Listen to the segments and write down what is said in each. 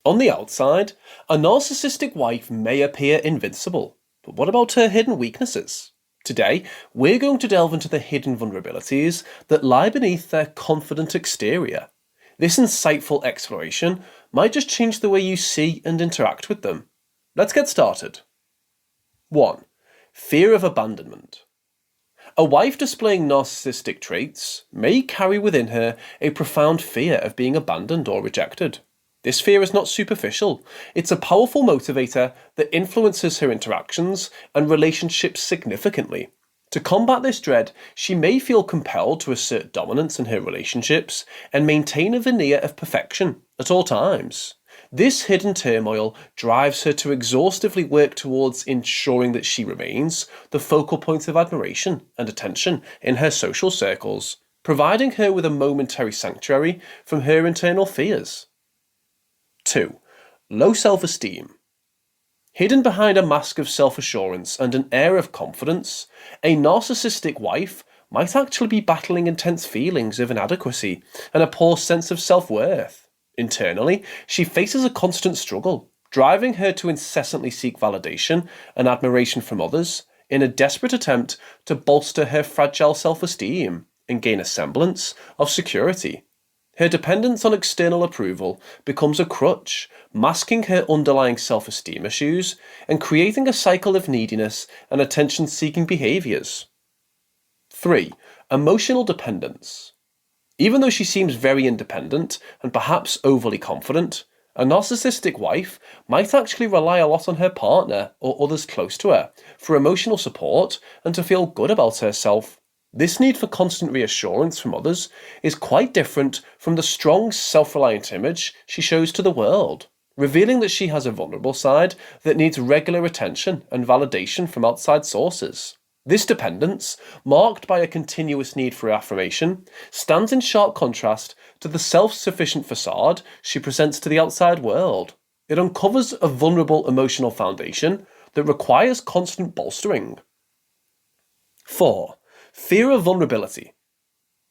On the outside, a narcissistic wife may appear invincible, but what about her hidden weaknesses? Today, we're going to delve into the hidden vulnerabilities that lie beneath their confident exterior. This insightful exploration might just change the way you see and interact with them. Let's get started. 1. Fear of abandonment. A wife displaying narcissistic traits may carry within her a profound fear of being abandoned or rejected. This fear is not superficial, it's a powerful motivator that influences her interactions and relationships significantly. To combat this dread, she may feel compelled to assert dominance in her relationships and maintain a veneer of perfection at all times. This hidden turmoil drives her to exhaustively work towards ensuring that she remains the focal point of admiration and attention in her social circles, providing her with a momentary sanctuary from her internal fears. 2. Low self-esteem. Hidden behind a mask of self-assurance and an air of confidence, a narcissistic wife might actually be battling intense feelings of inadequacy and a poor sense of self-worth. Internally, she faces a constant struggle, driving her to incessantly seek validation and admiration from others in a desperate attempt to bolster her fragile self-esteem and gain a semblance of security. Her dependence on external approval becomes a crutch, masking her underlying self-esteem issues and creating a cycle of neediness and attention-seeking behaviours. 3. Emotional dependence. Even though she seems very independent and perhaps overly confident, a narcissistic wife might actually rely a lot on her partner or others close to her for emotional support and to feel good about herself. This need for constant reassurance from others is quite different from the strong, self-reliant image she shows to the world, revealing that she has a vulnerable side that needs regular attention and validation from outside sources. This dependence, marked by a continuous need for affirmation, stands in sharp contrast to the self-sufficient facade she presents to the outside world. It uncovers a vulnerable emotional foundation that requires constant bolstering. 4. Fear of vulnerability.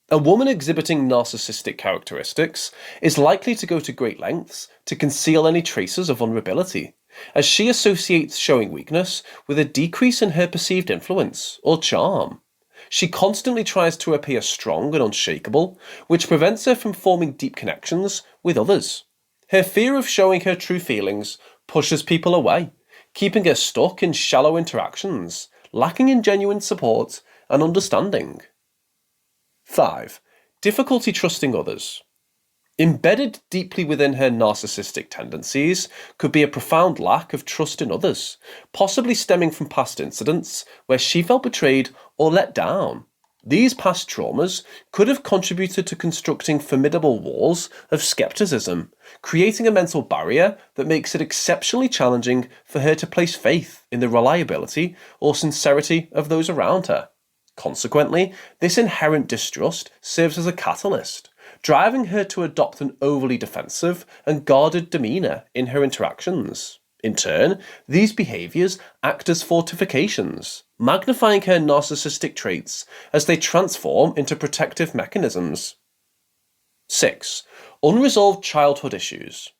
A woman exhibiting narcissistic characteristics is likely to go to great lengths to conceal any traces of vulnerability, as she associates showing weakness with a decrease in her perceived influence or charm. She constantly tries to appear strong and unshakable, which prevents her from forming deep connections with others. Her fear of showing her true feelings pushes people away, keeping her stuck in shallow interactions, lacking in genuine support and understanding. 5. Difficulty trusting others. Embedded deeply within her narcissistic tendencies could be a profound lack of trust in others, possibly stemming from past incidents where she felt betrayed or let down. These past traumas could have contributed to constructing formidable walls of skepticism, creating a mental barrier that makes it exceptionally challenging for her to place faith in the reliability or sincerity of those around her. Consequently, this inherent distrust serves as a catalyst, driving her to adopt an overly defensive and guarded demeanour in her interactions. In turn, these behaviours act as fortifications, magnifying her narcissistic traits as they transform into protective mechanisms. 6. Unresolved childhood issues.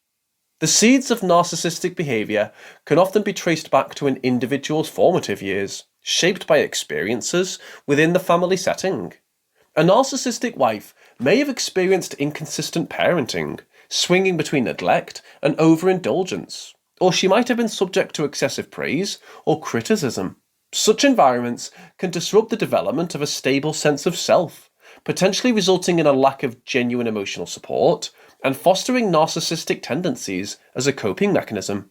The seeds of narcissistic behaviour can often be traced back to an individual's formative years, shaped by experiences within the family setting. A narcissistic wife may have experienced inconsistent parenting, swinging between neglect and overindulgence, or she might have been subject to excessive praise or criticism. Such environments can disrupt the development of a stable sense of self, potentially resulting in a lack of genuine emotional support and fostering narcissistic tendencies as a coping mechanism.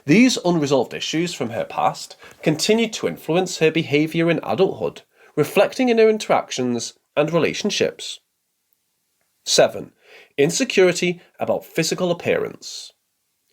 These unresolved issues from her past continue to influence her behaviour in adulthood, reflecting in her interactions and relationships. 7. Insecurity about physical appearance.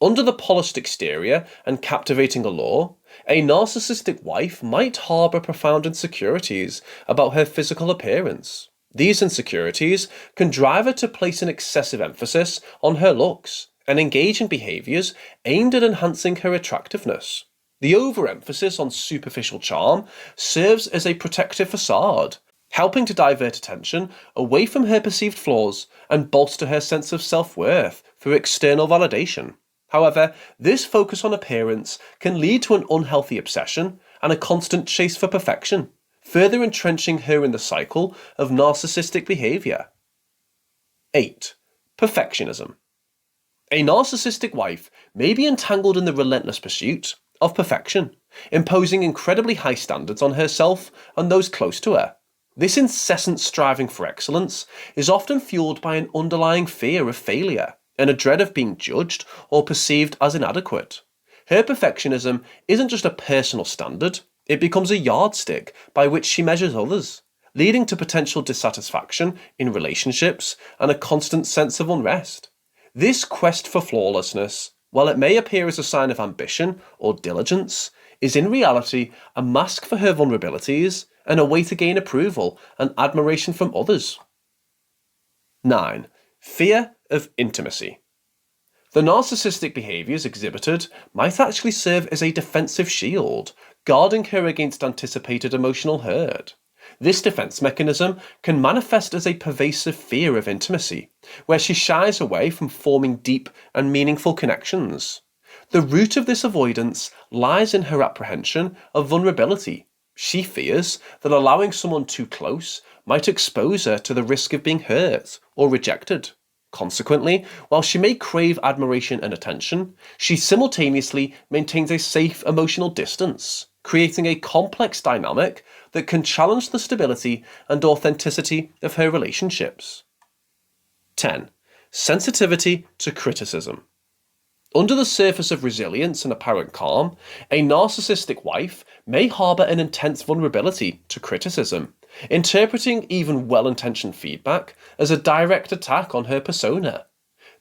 Under the polished exterior and captivating allure, a narcissistic wife might harbour profound insecurities about her physical appearance. These insecurities can drive her to place an excessive emphasis on her looks and engage in behaviours aimed at enhancing her attractiveness. The overemphasis on superficial charm serves as a protective facade, helping to divert attention away from her perceived flaws and bolster her sense of self-worth through external validation. However, this focus on appearance can lead to an unhealthy obsession and a constant chase for perfection, further entrenching her in the cycle of narcissistic behaviour. 8. Perfectionism. A narcissistic wife may be entangled in the relentless pursuit of perfection, imposing incredibly high standards on herself and those close to her. This incessant striving for excellence is often fueled by an underlying fear of failure and a dread of being judged or perceived as inadequate. Her perfectionism isn't just a personal standard, it becomes a yardstick by which she measures others, leading to potential dissatisfaction in relationships and a constant sense of unrest. This quest for flawlessness, while it may appear as a sign of ambition or diligence, is in reality a mask for her vulnerabilities and a way to gain approval and admiration from others. 9. Fear of intimacy. The narcissistic behaviours exhibited might actually serve as a defensive shield, guarding her against anticipated emotional hurt. This defense mechanism can manifest as a pervasive fear of intimacy, where she shies away from forming deep and meaningful connections. The root of this avoidance lies in her apprehension of vulnerability. She fears that allowing someone too close might expose her to the risk of being hurt or rejected. Consequently, while she may crave admiration and attention, she simultaneously maintains a safe emotional distance, creating a complex dynamic that can challenge the stability and authenticity of her relationships. 10. Sensitivity to criticism. Under the surface of resilience and apparent calm, a narcissistic wife may harbour an intense vulnerability to criticism, interpreting even well-intentioned feedback as a direct attack on her persona.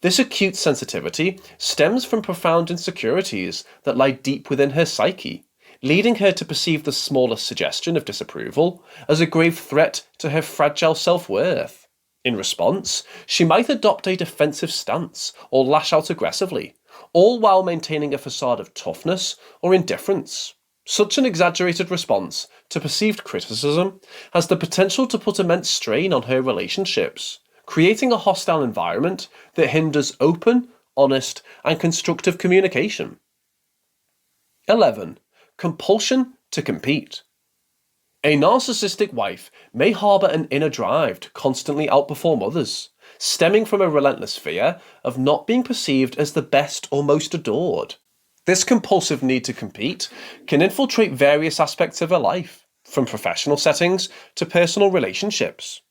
This acute sensitivity stems from profound insecurities that lie deep within her psyche, leading her to perceive the smallest suggestion of disapproval as a grave threat to her fragile self-worth. In response, she might adopt a defensive stance or lash out aggressively, all while maintaining a facade of toughness or indifference. Such an exaggerated response to perceived criticism has the potential to put immense strain on her relationships, creating a hostile environment that hinders open, honest, and constructive communication. 11. Compulsion to compete. A narcissistic wife may harbour an inner drive to constantly outperform others, stemming from a relentless fear of not being perceived as the best or most adored. This compulsive need to compete can infiltrate various aspects of her life, from professional settings to personal relationships.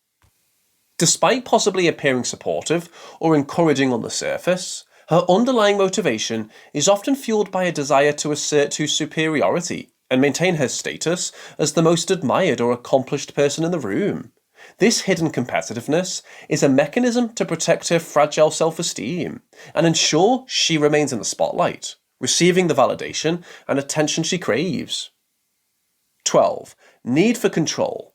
Despite possibly appearing supportive or encouraging on the surface, her underlying motivation is often fueled by a desire to assert her superiority and maintain her status as the most admired or accomplished person in the room. This hidden competitiveness is a mechanism to protect her fragile self-esteem and ensure she remains in the spotlight, receiving the validation and attention she craves. 12. Need for control.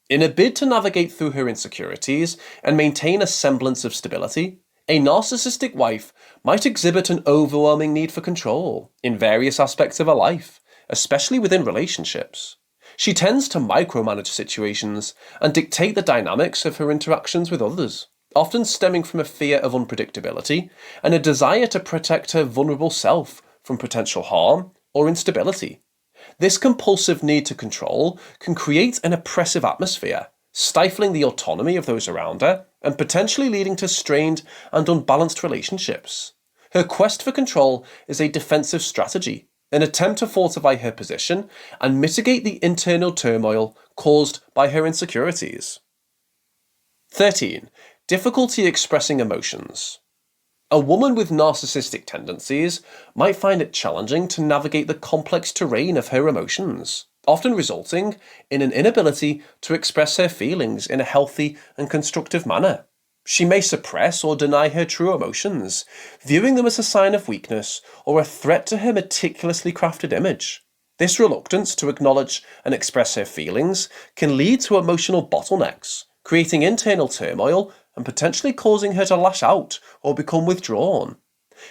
In a bid to navigate through her insecurities and maintain a semblance of stability, a narcissistic wife might exhibit an overwhelming need for control in various aspects of her life, especially within relationships. She tends to micromanage situations and dictate the dynamics of her interactions with others, often stemming from a fear of unpredictability and a desire to protect her vulnerable self from potential harm or instability. This compulsive need to control can create an oppressive atmosphere, stifling the autonomy of those around her and potentially leading to strained and unbalanced relationships. Her quest for control is a defensive strategy, an attempt to fortify her position and mitigate the internal turmoil caused by her insecurities. 13. Difficulty expressing emotions. A woman with narcissistic tendencies might find it challenging to navigate the complex terrain of her emotions, often resulting in an inability to express her feelings in a healthy and constructive manner. She may suppress or deny her true emotions, viewing them as a sign of weakness or a threat to her meticulously crafted image. This reluctance to acknowledge and express her feelings can lead to emotional bottlenecks, creating internal turmoil and potentially causing her to lash out or become withdrawn.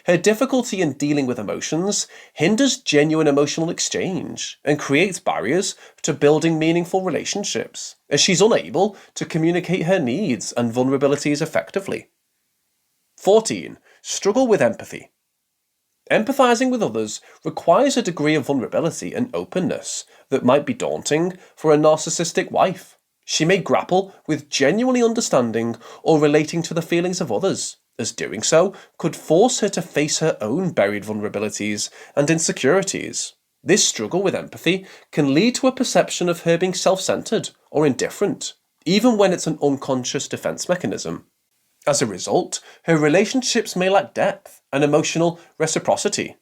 Her difficulty in dealing with emotions hinders genuine emotional exchange and creates barriers to building meaningful relationships, as she's unable to communicate her needs and vulnerabilities effectively. 14. Struggle with empathy. Empathizing with others requires a degree of vulnerability and openness that might be daunting for a narcissistic wife. She may grapple with genuinely understanding or relating to the feelings of others, as doing so could force her to face her own buried vulnerabilities and insecurities. This struggle with empathy can lead to a perception of her being self-centered or indifferent, even when it's an unconscious defense mechanism. As a result, her relationships may lack depth and emotional reciprocity,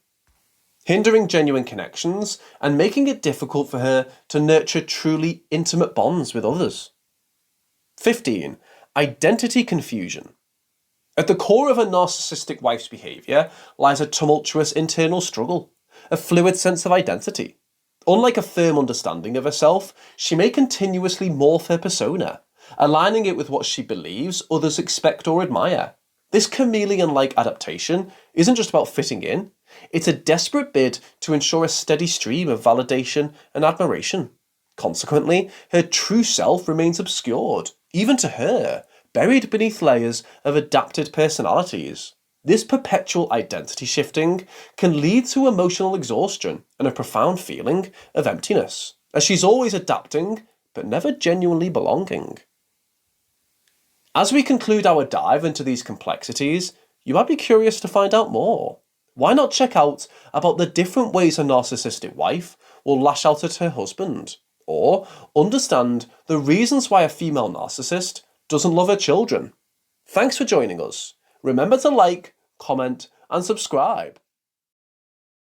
hindering genuine connections and making it difficult for her to nurture truly intimate bonds with others. 15. Identity confusion. At the core of a narcissistic wife's behaviour lies a tumultuous internal struggle, a fluid sense of identity. Unlike a firm understanding of herself, she may continuously morph her persona, aligning it with what she believes others expect or admire. This chameleon-like adaptation isn't just about fitting in, it's a desperate bid to ensure a steady stream of validation and admiration. Consequently, her true self remains obscured, even to her, buried beneath layers of adapted personalities. This perpetual identity shifting can lead to emotional exhaustion and a profound feeling of emptiness, as she's always adapting but never genuinely belonging. As we conclude our dive into these complexities, you might be curious to find out more. Why not check out about the different ways a narcissistic wife will lash out at her husband, or understand the reasons why a female narcissist doesn't love her children? Thanks for joining us. Remember to like, comment, and subscribe.